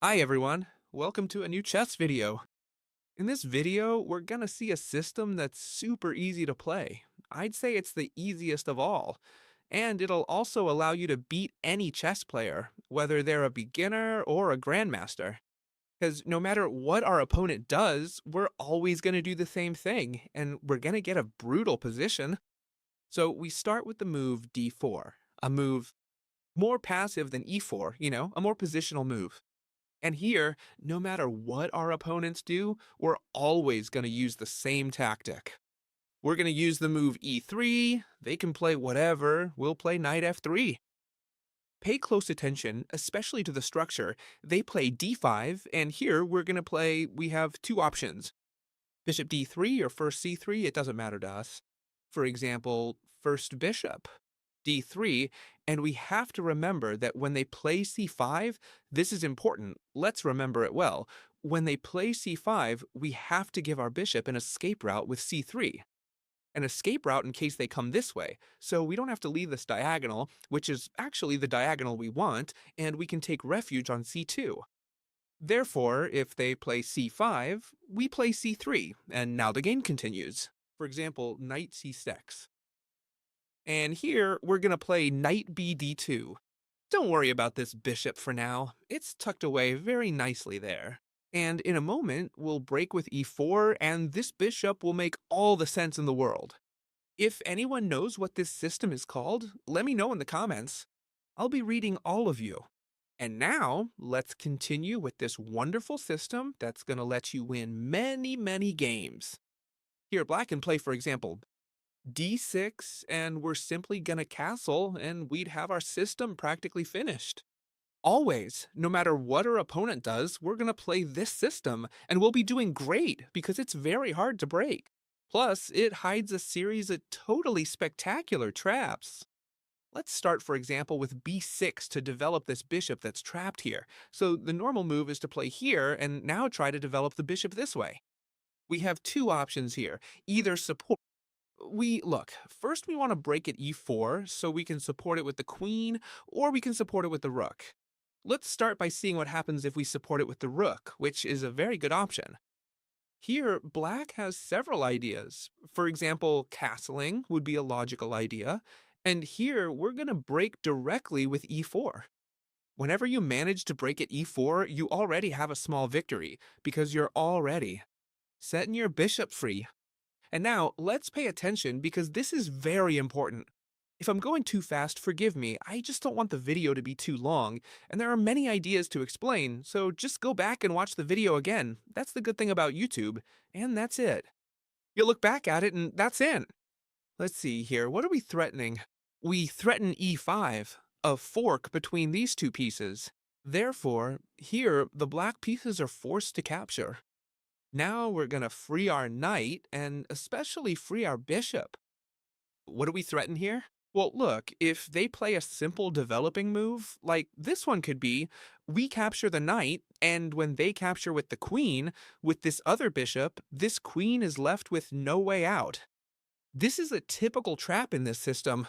Hi everyone, welcome to a new chess video. In this video, we're gonna see a system that's super easy to play. I'd say it's the easiest of all, and it'll also allow you to beat any chess player, whether they're a beginner or a grandmaster. Because no matter what our opponent does, we're always gonna do the same thing, and we're gonna get a brutal position. So we start with the move d4, a move more passive than e4, a more positional move. And here, no matter what our opponents do, we're always going to use the same tactic. We're going to use the move e3, they can play whatever, we'll play knight f3. Pay close attention, especially to the structure. They play d5, and here we have two options. Bishop d3 or first c3, it doesn't matter to us. For example, first bishop d3, and we have to remember that when they play c5, this is important. Let's remember it well. When they play c5, we have to give our bishop an escape route with c3. An escape route in case they come this way, so we don't have to leave this diagonal, which is actually the diagonal we want, and we can take refuge on c2. Therefore, if they play c5, we play c3, and now the game continues. For example, knight c6. And here, we're going to play knight bd2. Don't worry about this bishop for now, it's tucked away very nicely there. And in a moment, we'll break with e4, and this bishop will make all the sense in the world. If anyone knows what this system is called, let me know in the comments. I'll be reading all of you. And now, let's continue with this wonderful system that's going to let you win many, many games. Here, black can play, for example, d6, and we're simply gonna castle, and we'd have our system practically finished. Always, no matter what our opponent does, we're gonna play this system, and we'll be doing great because it's very hard to break. Plus, it hides a series of totally spectacular traps. Let's start, for example, with b6 to develop this bishop that's trapped here. So the normal move is to play here, and now try to develop the bishop this way. We have two options here. Either support first we want to break at e4 so we can support it with the queen, or we can support it with the rook. Let's start by seeing what happens if we support it with the rook, which is a very good option. Here, black has several ideas. For example, castling would be a logical idea, and here we're going to break directly with e4. Whenever you manage to break at e4, you already have a small victory, because you're already setting your bishop free. And now, let's pay attention because this is very important. If I'm going too fast, forgive me, I just don't want the video to be too long, and there are many ideas to explain, so just go back and watch the video again. That's the good thing about YouTube, and that's it. You'll look back at it and that's it. Let's see here, what are we threatening? We threaten e5, a fork between these two pieces. Therefore, here, the black pieces are forced to capture. Now we're going to free our knight and especially free our bishop. What do we threaten here? Well, look, if they play a simple developing move, like this one could be, we capture the knight, and when they capture with the queen, with this other bishop, this queen is left with no way out. This is a typical trap in this system.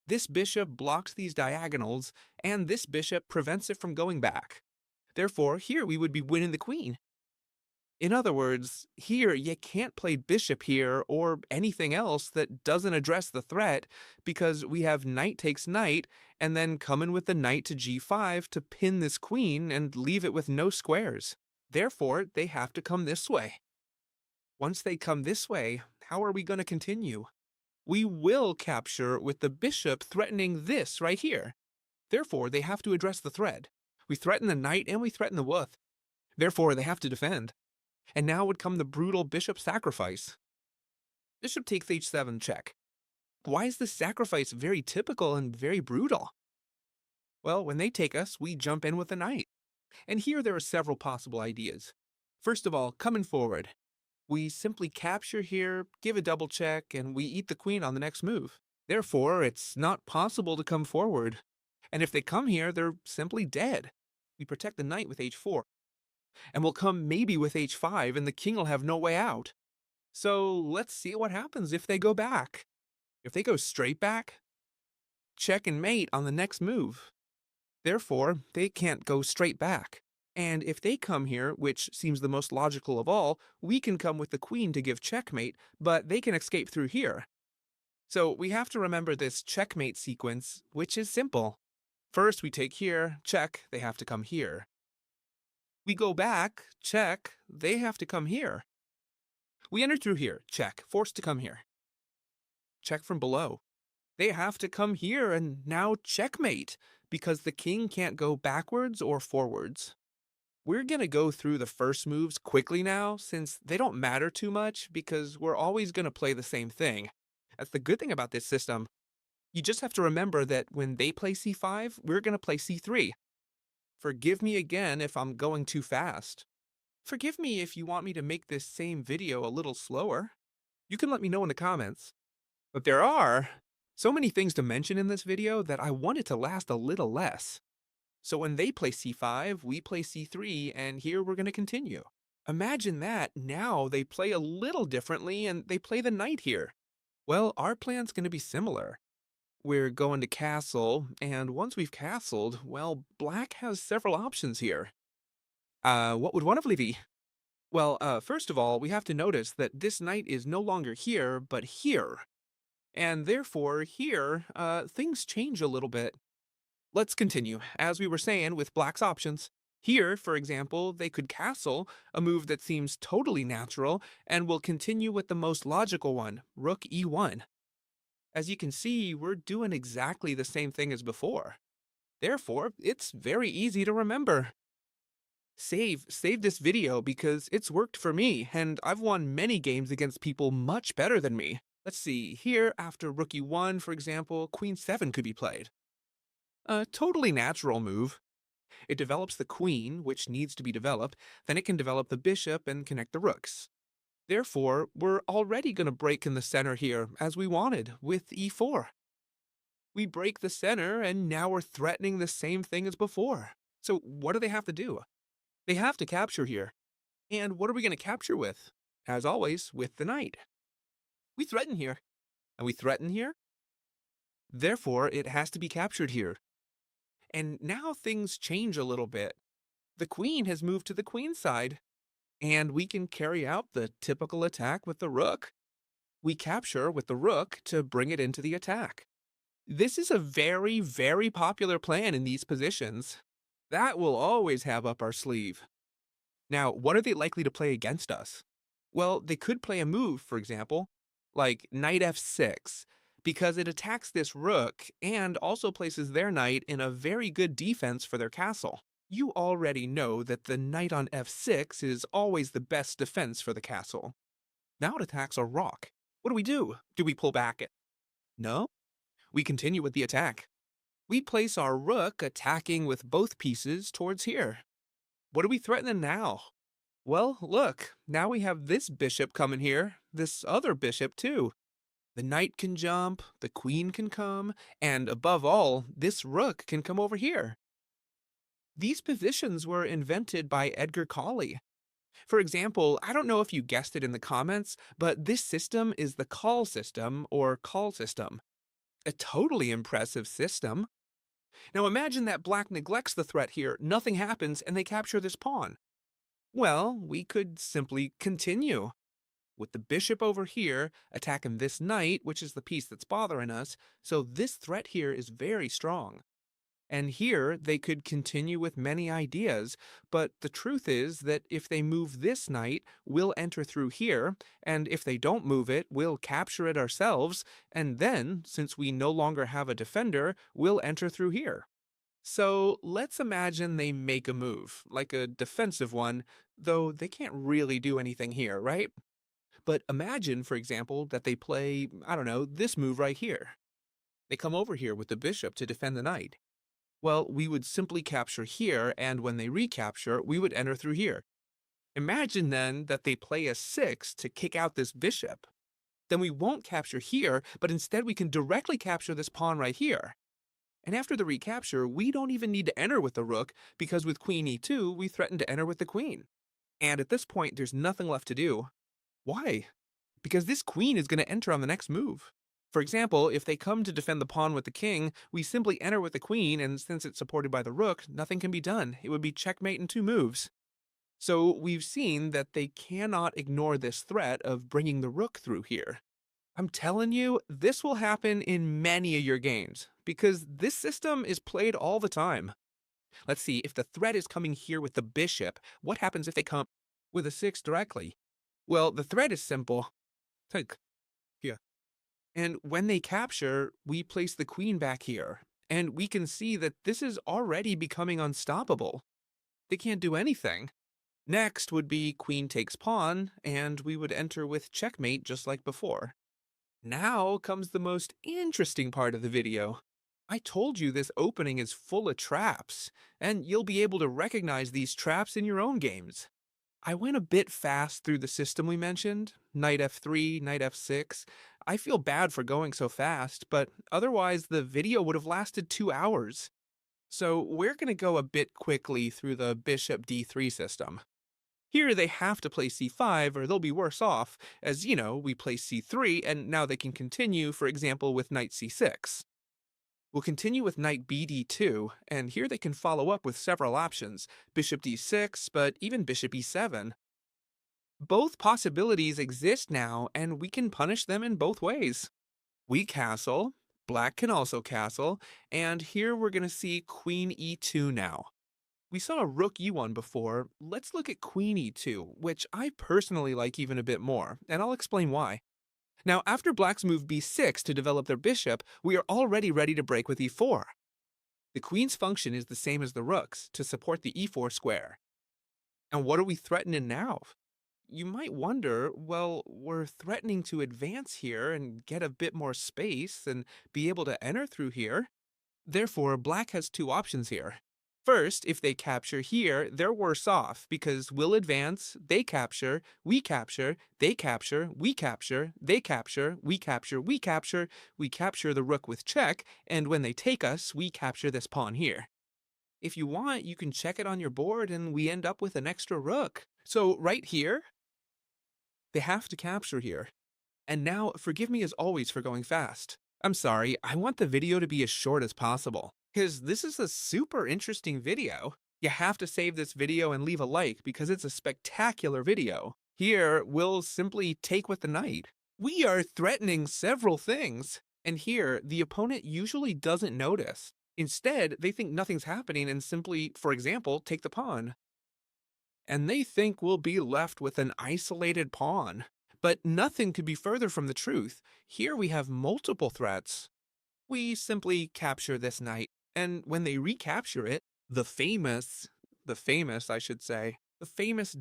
This bishop blocks these diagonals, and this bishop prevents it from going back. Therefore, here we would be winning the queen. In other words, here you can't play bishop here or anything else that doesn't address the threat because we have knight takes knight and then come in with the knight to g5 to pin this queen and leave it with no squares. Therefore, they have to come this way. Once they come this way, how are we going to continue? We will capture with the bishop threatening this right here. Therefore, they have to address the threat. We threaten the knight and we threaten the wolf. Therefore, they have to defend. And now would come the brutal bishop sacrifice. Bishop takes h7 check. Why is this sacrifice very typical and very brutal? Well, when they take us, we jump in with a knight. And here there are several possible ideas. First of all, coming forward. We simply capture here, give a double check, and we eat the queen on the next move. Therefore, it's not possible to come forward. And if they come here, they're simply dead. We protect the knight with h4. And we'll come maybe with h5 and the king will have no way out. So let's see what happens if they go back. If they go straight back, check and mate on the next move. Therefore, they can't go straight back. And if they come here, which seems the most logical of all, we can come with the queen to give checkmate, but they can escape through here. So we have to remember this checkmate sequence, which is simple. First we take here, check, they have to come here. We go back, check, they have to come here. We enter through here, check, forced to come here. Check from below. They have to come here and now checkmate, because the king can't go backwards or forwards. We're going to go through the first moves quickly now, since they don't matter too much, because we're always going to play the same thing. That's the good thing about this system. You just have to remember that when they play c5, we're going to play c3. Forgive me again if I'm going too fast. Forgive me if you want me to make this same video a little slower. You can let me know in the comments. But there are so many things to mention in this video that I want it to last a little less. So when they play c5, we play c3, and here we're going to continue. Imagine that now they play a little differently and they play the knight here. Well, our plan's going to be similar. We're going to castle, and once we've castled, well, black has several options here. What would one of be? Well, first of all, we have to notice that this knight is no longer here, but here. And therefore, here, things change a little bit. Let's continue. As we were saying with black's options, here, for example, they could castle, a move that seems totally natural, and we'll continue with the most logical one, rook e1. As you can see, we're doing exactly the same thing as before. Therefore, it's very easy to remember. Save this video because it's worked for me, and I've won many games against people much better than me. Let's see, here after rook e1, for example, queen 7 could be played. A totally natural move. It develops the queen, which needs to be developed, then it can develop the bishop and connect the rooks. Therefore, we're already going to break in the center here, as we wanted, with e4. We break the center, and now we're threatening the same thing as before. So what do they have to do? They have to capture here. And what are we going to capture with? As always, with the knight. We threaten here. And we threaten here. Therefore, it has to be captured here. And now things change a little bit. The queen has moved to the queen side. And we can carry out the typical attack with the rook. We capture with the rook to bring it into the attack. This is a very, very popular plan in these positions. That we'll always have up our sleeve. Now, what are they likely to play against us? Well, they could play a move, for example, like knight f6, because it attacks this rook and also places their knight in a very good defense for their castle. You already know that the knight on f6 is always the best defense for the castle. Now it attacks a rook. What do we do? Do we pull back it? No? We continue with the attack. We place our rook attacking with both pieces towards here. What are we threatening now? Well, look, now we have this bishop coming here, this other bishop too. The knight can jump, the queen can come, and above all, this rook can come over here. These positions were invented by Edgar Colles. For example, I don't know if you guessed it in the comments, but this system is the Colles system or Colles system. A totally impressive system. Now imagine that black neglects the threat here, nothing happens, and they capture this pawn. Well, we could simply continue. With the bishop over here, attacking this knight, which is the piece that's bothering us, so this threat here is very strong. And here, they could continue with many ideas, but the truth is that if they move this knight, we'll enter through here, and if they don't move it, we'll capture it ourselves, and then, since we no longer have a defender, we'll enter through here. So let's imagine they make a move, like a defensive one, though they can't really do anything here, right? But imagine, for example, that they play, I don't know, this move right here. They come over here with the bishop to defend the knight. Well, we would simply capture here, and when they recapture, we would enter through here. Imagine then that they play a 6 to kick out this bishop. Then we won't capture here, but instead we can directly capture this pawn right here. And after the recapture, we don't even need to enter with the rook, because with queen e2, we threaten to enter with the queen. And at this point, there's nothing left to do. Why? Because this queen is going to enter on the next move. For example, if they come to defend the pawn with the king, we simply enter with the queen, and since it's supported by the rook, nothing can be done. It would be checkmate in 2 moves. So we've seen that they cannot ignore this threat of bringing the rook through here. I'm telling you, this will happen in many of your games, because this system is played all the time. Let's see, if the threat is coming here with the bishop, what happens if they come with a 6 directly? Well, the threat is simple. Take here. And when they capture, we place the queen back here. And we can see that this is already becoming unstoppable. They can't do anything. Next would be queen takes pawn, and we would enter with checkmate just like before. Now comes the most interesting part of the video. I told you this opening is full of traps, and you'll be able to recognize these traps in your own games. I went a bit fast through the system we mentioned, knight f3, knight f6. I feel bad for going so fast, but otherwise the video would have lasted 2 hours. So we're going to go a bit quickly through the bishop d3 system. Here they have to play c5 or they'll be worse off, as we play c3 and now they can continue, for example, with knight c6. We'll continue with knight bd2, and here they can follow up with several options, bishop d6, but even bishop e7. Both possibilities exist now, and we can punish them in both ways. We castle, black can also castle, and here we're going to see queen e2 now. We saw rook e1 before, let's look at queen e2, which I personally like even a bit more, and I'll explain why. Now, after black's move b6 to develop their bishop, we are already ready to break with e4. The queen's function is the same as the rook's, to support the e4 square. And what are we threatening now? You might wonder, well, we're threatening to advance here and get a bit more space and be able to enter through here. Therefore, black has 2 options here. First, if they capture here, they're worse off because we'll advance, they capture, we capture, they capture, we capture, they capture, we capture, we capture, we capture the rook with check, and when they take us, we capture this pawn here. If you want, you can check it on your board and we end up with an extra rook. So right here, they have to capture here. And now, forgive me as always for going fast. I'm sorry, I want the video to be as short as possible, because this is a super interesting video. You have to save this video and leave a like because it's a spectacular video. Here, we'll simply take with the knight. We are threatening several things, and here, the opponent usually doesn't notice. Instead, they think nothing's happening and simply, for example, take the pawn. And they think we'll be left with an isolated pawn. But nothing could be further from the truth. Here we have multiple threats. We simply capture this knight, and when they recapture it, the famous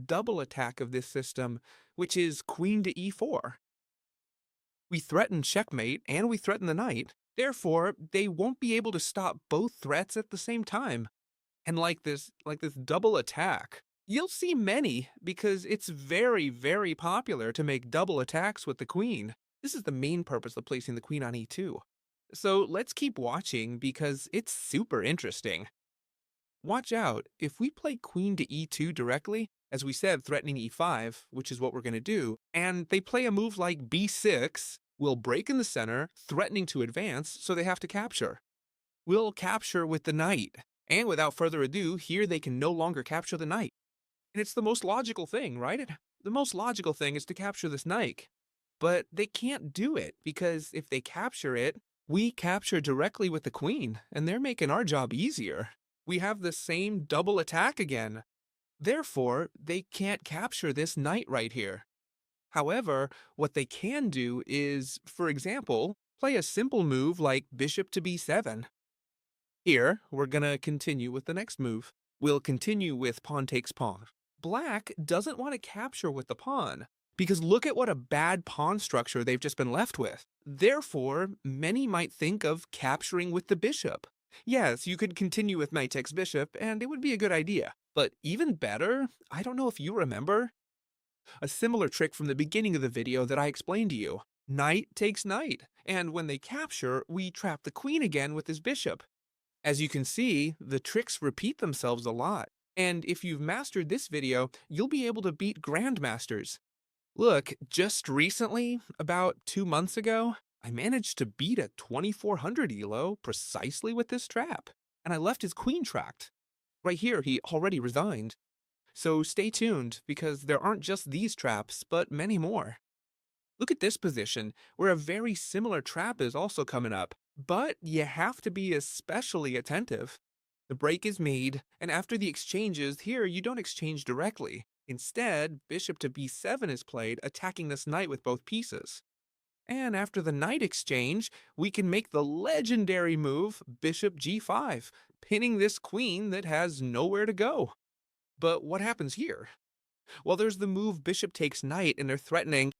double attack of this system, which is queen to e4. We threaten checkmate and we threaten the knight. Therefore, they won't be able to stop both threats at the same time. And like this double attack, you'll see many because it's very, very popular to make double attacks with the queen. This is the main purpose of placing the queen on e2. So let's keep watching because it's super interesting. Watch out, if we play queen to e2 directly, as we said, threatening e5, which is what we're going to do, and they play a move like b6, we'll break in the center, threatening to advance, so they have to capture. We'll capture with the knight, and without further ado, here they can no longer capture the knight. And it's the most logical thing, right? The most logical thing is to capture this knight. But they can't do it, because if they capture it, we capture directly with the queen, and they're making our job easier. We have the same double attack again. Therefore, they can't capture this knight right here. However, what they can do is, for example, play a simple move like bishop to b7. Here, we're gonna continue with the next move. We'll continue with pawn takes pawn. Black doesn't want to capture with the pawn, because look at what a bad pawn structure they've just been left with. Therefore, many might think of capturing with the bishop. Yes, you could continue with knight takes bishop, and it would be a good idea. But even better, I don't know if you remember, a similar trick from the beginning of the video that I explained to you. Knight takes knight, and when they capture, we trap the queen again with his bishop. As you can see, the tricks repeat themselves a lot. And if you've mastered this video, you'll be able to beat grandmasters. Look, just recently, about 2 months ago, I managed to beat a 2400 elo precisely with this trap, and I left his queen tracked. Right here, he already resigned. So stay tuned, because there aren't just these traps, but many more. Look at this position, where a very similar trap is also coming up, but you have to be especially attentive. The break is made, and after the exchanges, here you don't exchange directly. Instead, bishop to b7 is played, attacking this knight with both pieces. And after the knight exchange, we can make the legendary move bishop g5, pinning this queen that has nowhere to go. But what happens here? Well, there's the move bishop takes knight, and they're threatening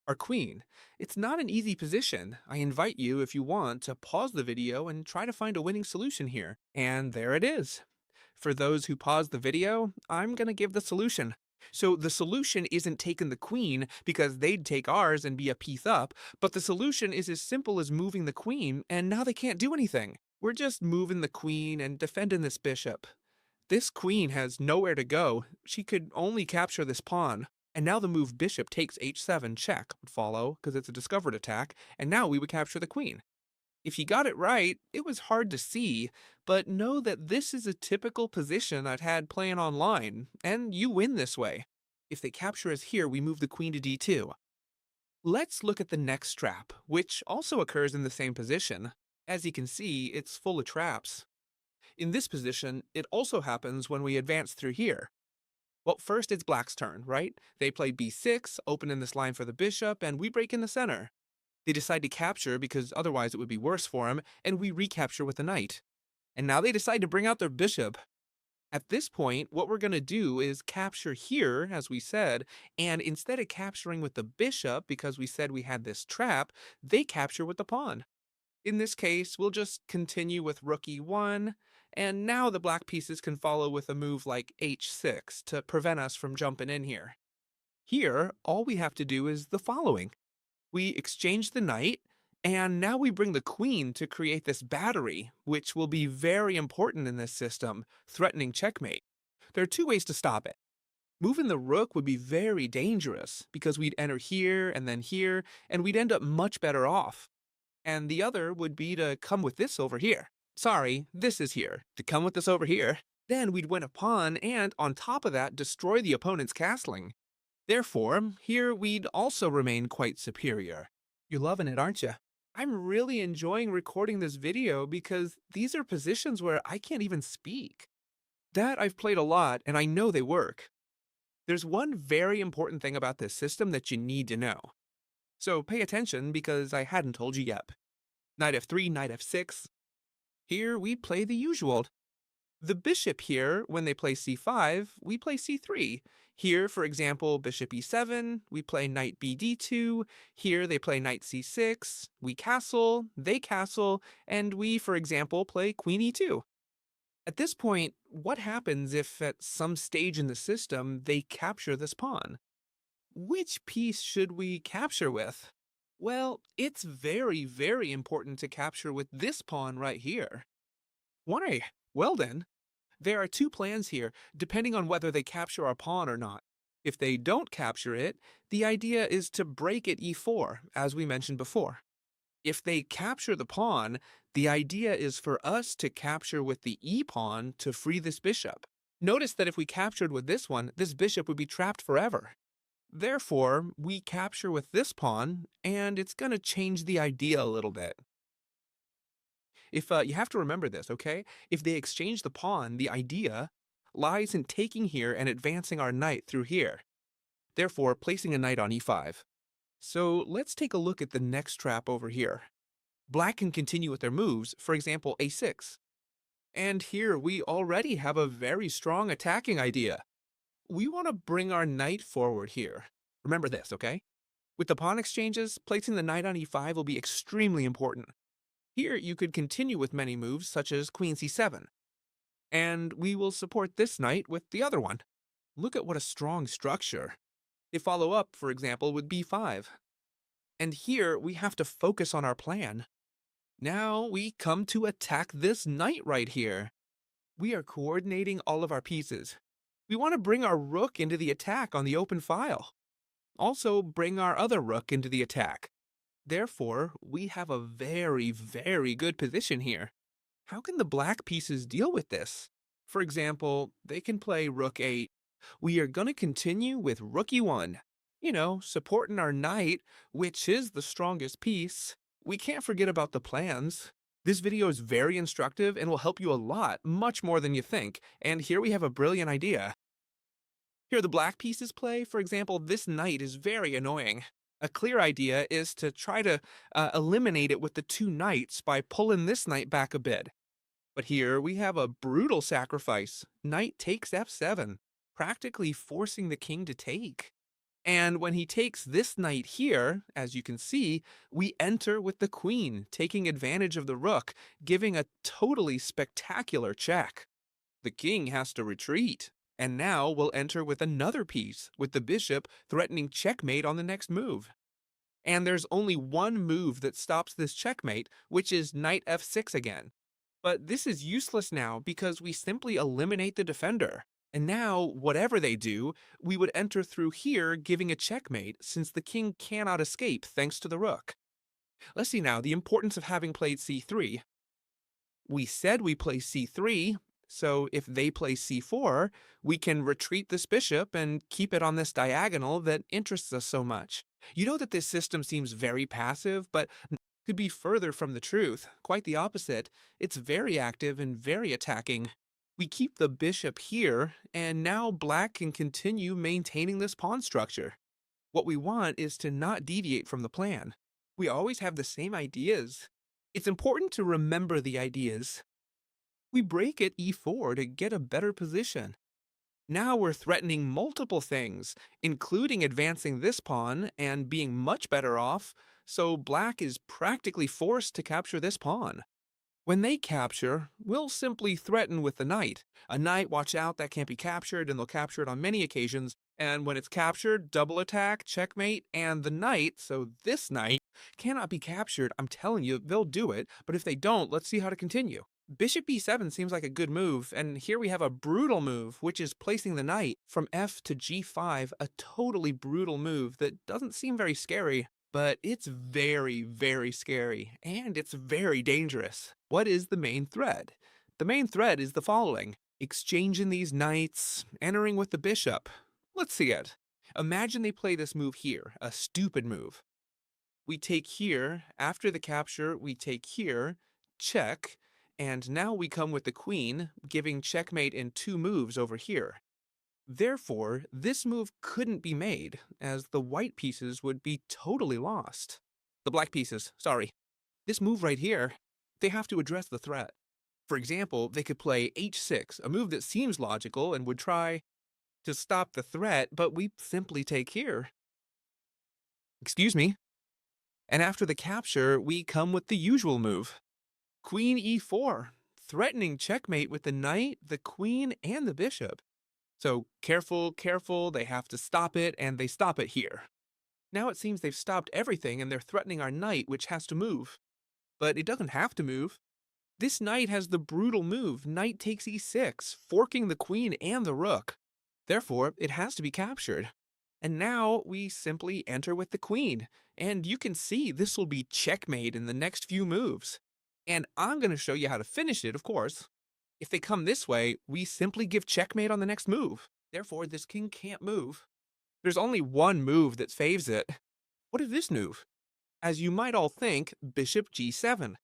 our queen. It's not an easy position. I invite you, if you want, to pause the video and try to find a winning solution here. And there it is. For those who paused the video, I'm gonna give the solution. So the solution isn't taking the queen, because they'd take ours and be a piece up, but the solution is as simple as moving the queen, and now they can't do anything. We're just moving the queen and defending this bishop. This queen has nowhere to go. She could only capture this pawn. And now the move bishop takes h7 check would follow, because it's a discovered attack, and now we would capture the queen. If you got it right, it was hard to see, but know that this is a typical position I've had playing online, and you win this way. If they capture us here, we move the queen to d2. Let's look at the next trap, which also occurs in the same position. As you can see, it's full of traps. In this position, it also happens when we advance through here. Well, first it's black's turn, right? They play b6, opening this line for the bishop, and we break in the center. They decide to capture because otherwise it would be worse for them, and we recapture with the knight. And now they decide to bring out their bishop. At this point, what we're going to do is capture here, as we said, and instead of capturing with the bishop, because we said we had this trap, they capture with the pawn. In this case, we'll just continue with rook e1, and now the black pieces can follow with a move like h6 to prevent us from jumping in here. Here, all we have to do is the following. We exchange the knight, and now we bring the queen to create this battery, which will be very important in this system, threatening checkmate. There are two ways to stop it. Moving the rook would be very dangerous, because we'd enter here, and we'd end up much better off. And the other would be to come with this over here. Sorry, this is here. To come with this over here. Then we'd win a pawn, and on top of that, destroy the opponent's castling. Therefore, here we'd also remain quite superior. You're loving it, aren't you? I'm really enjoying recording this video because these are positions where I can't even speak. That I've played a lot, and I know they work. There's one very important thing about this system that you need to know. So pay attention, because I hadn't told you yet. Knight f3, knight f6. Here we play the usual. The bishop here, when they play c5, we play c3. Here, for example, bishop e7, we play knight bd2. Here they play knight c6, we castle, they castle, and we, for example, play queen e2. At this point, what happens if at some stage in the system they capture this pawn? Which piece should we capture with? Well, it's very, very important to capture with this pawn right here. Why? Well then, there are two plans here, depending on whether they capture our pawn or not. If they don't capture it, the idea is to break at e4, as we mentioned before. If they capture the pawn, the idea is for us to capture with the e-pawn to free this bishop. Notice that if we captured with this one, this bishop would be trapped forever. Therefore, we capture with this pawn, and it's going to change the idea a little bit. If you have to remember this, okay? If they exchange the pawn, the idea lies in taking here and advancing our knight through here. Therefore, placing a knight on e5. So let's take a look at the next trap over here. Black can continue with their moves, for example, a6. And here we already have a very strong attacking idea. We want to bring our knight forward here. Remember this, okay? With the pawn exchanges, placing the knight on e5 will be extremely important. Here you could continue with many moves such as queen c7. And we will support this knight with the other one. Look at what a strong structure. They follow up, for example, with b5. And here we have to focus on our plan. Now we come to attack this knight right here. We are coordinating all of our pieces. We want to bring our rook into the attack on the open file. Also bring our other rook into the attack. Therefore, we have a very, very good position here. How can the black pieces deal with this? For example, they can play rook 8. We are going to continue with rook e1. Supporting our knight, which is the strongest piece. We can't forget about the plans. This video is very instructive and will help you a lot, much more than you think. And here we have a brilliant idea. Here the black pieces play, for example, this knight is very annoying. A clear idea is to try to eliminate it with the two knights by pulling this knight back a bit. But here we have a brutal sacrifice. Knight takes f7, practically forcing the king to take. And when he takes this knight here, as you can see, we enter with the queen, taking advantage of the rook, giving a totally spectacular check. The king has to retreat, and now we'll enter with another piece, with the bishop threatening checkmate on the next move. And there's only one move that stops this checkmate, which is knight f6 again. But this is useless now because we simply eliminate the defender. And now, whatever they do, we would enter through here, giving a checkmate, since the king cannot escape thanks to the rook. Let's see now the importance of having played c3. We said we play c3, so if they play c4, we can retreat this bishop and keep it on this diagonal that interests us so much. You know that this system seems very passive, but could be further from the truth. Quite the opposite. It's very active and very attacking. We keep the bishop here, and now black can continue maintaining this pawn structure. What we want is to not deviate from the plan. We always have the same ideas. It's important to remember the ideas. We break at e4 to get a better position. Now we're threatening multiple things, including advancing this pawn and being much better off, so black is practically forced to capture this pawn. When they capture, we'll simply threaten with the knight. A knight, watch out, that can't be captured, and they'll capture it on many occasions. And when it's captured, double attack, checkmate, and the knight, so this knight, cannot be captured. I'm telling you, they'll do it, but if they don't, let's see how to continue. Bishop b7 seems like a good move, and here we have a brutal move, which is placing the knight from f to g5, a totally brutal move that doesn't seem very scary. But it's very, very scary, and it's very dangerous. What is the main thread? The main thread is the following: exchanging these knights, entering with the bishop. Let's see it. Imagine they play this move here, a stupid move. We take here, after the capture, we take here, check, and now we come with the queen, giving checkmate in two moves over here. Therefore, this move couldn't be made, as the white pieces would be totally lost. The black pieces, sorry. This move right here, they have to address the threat. For example, they could play h6, a move that seems logical and would try to stop the threat, but we simply take here. Excuse me. And after the capture, we come with the usual move. Queen e4, threatening checkmate with the knight, the queen, and the bishop. So careful, careful, they have to stop it, and they stop it here. Now it seems they've stopped everything and they're threatening our knight, which has to move. But it doesn't have to move. This knight has the brutal move, knight takes e6, forking the queen and the rook. Therefore, it has to be captured. And now we simply enter with the queen, and you can see this will be checkmate in the next few moves. And I'm going to show you how to finish it, of course. If they come this way, we simply give checkmate on the next move. Therefore, this king can't move. There's only one move that faves it. What is this move? As you might all think, bishop g7.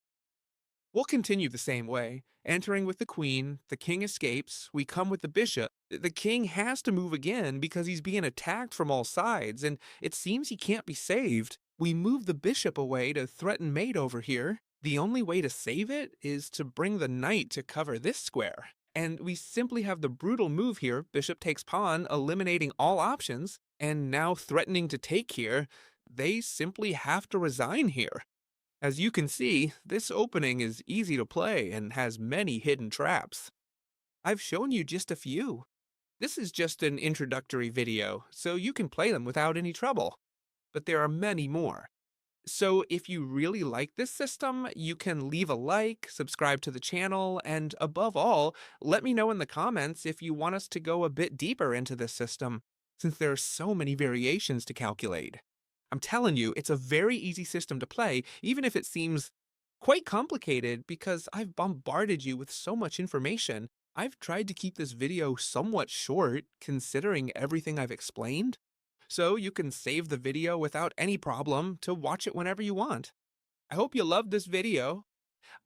We'll continue the same way, entering with the queen, the king escapes, we come with the bishop. The king has to move again because he's being attacked from all sides, and it seems he can't be saved. We move the bishop away to threaten mate over here. The only way to save it is to bring the knight to cover this square. And we simply have the brutal move here, bishop takes pawn, eliminating all options, and now threatening to take here. They simply have to resign here. As you can see, this opening is easy to play and has many hidden traps. I've shown you just a few. This is just an introductory video, so you can play them without any trouble. But there are many more. So if you really like this system, you can leave a like, subscribe to the channel, and above all, let me know in the comments if you want us to go a bit deeper into this system, since there are so many variations to calculate. I'm telling you, it's a very easy system to play, even if it seems quite complicated because I've bombarded you with so much information. I've tried to keep this video somewhat short, considering everything I've explained, so you can save the video without any problem to watch it whenever you want. I hope you loved this video.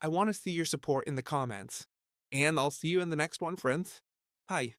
I want to see your support in the comments. And I'll see you in the next one, friends. Bye.